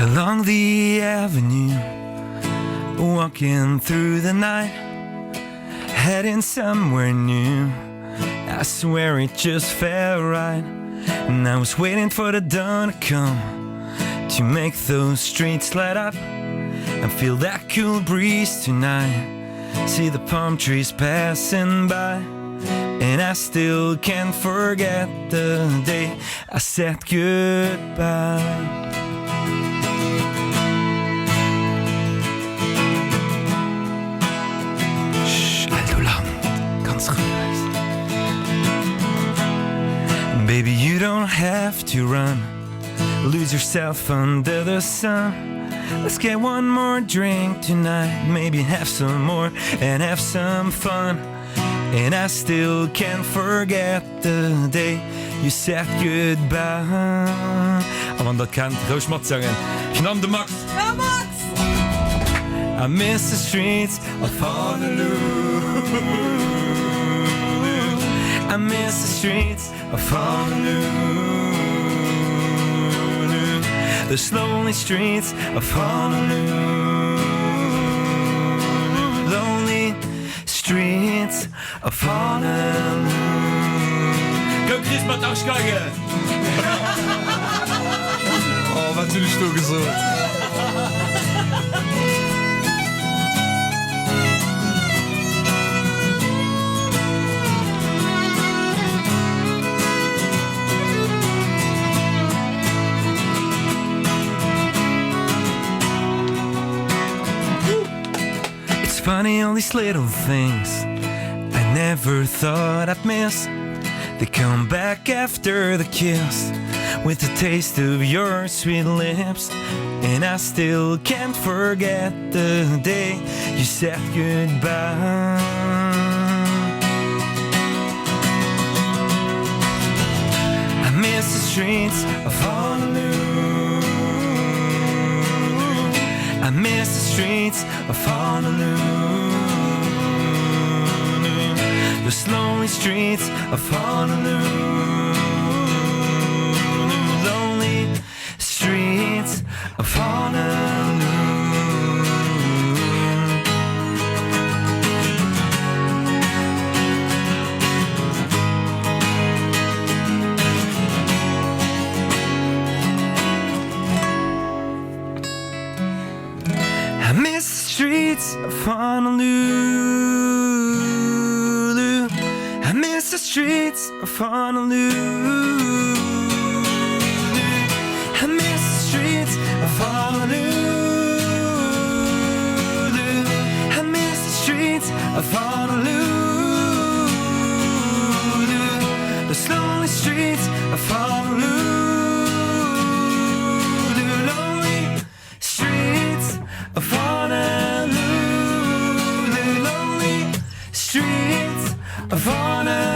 along the avenue, walking through the night, heading somewhere new. I swear it just felt right, and I was waiting for the dawn to come, to make those streets light up and feel that cool breeze tonight. See the palm trees passing by, and I still can't forget the day I said goodbye. Baby, you don't have to run, lose yourself under the sun. Let's get one more drink tonight, maybe have some more and have some fun. And I still can't forget the day you said goodbye. Om dat kan, Roos Mat zingen. Gnam de Max. Ja, Max! I miss the streets of Honolulu. I miss the streets of Honolulu. The lonely streets of Honolulu. Lonely streets of Honolulu. Go Chris, maar thuis kijken! Oh, wat jullie stoken zo. Funny, all these little things I never thought I'd miss. They come back after the kiss, with the taste of your sweet lips. And I still can't forget the day you said goodbye. I miss the streets of Honolulu. I miss the streets of Honolulu. The lonely streets of Honolulu. Lonely streets of Honolulu. I miss the streets of Honolulu. I miss the streets of Honolulu. I miss the streets of Honolulu. I miss the streets of Honolulu. The lonely streets of Honolulu. Of Honolulu, the lonely streets of Honolulu.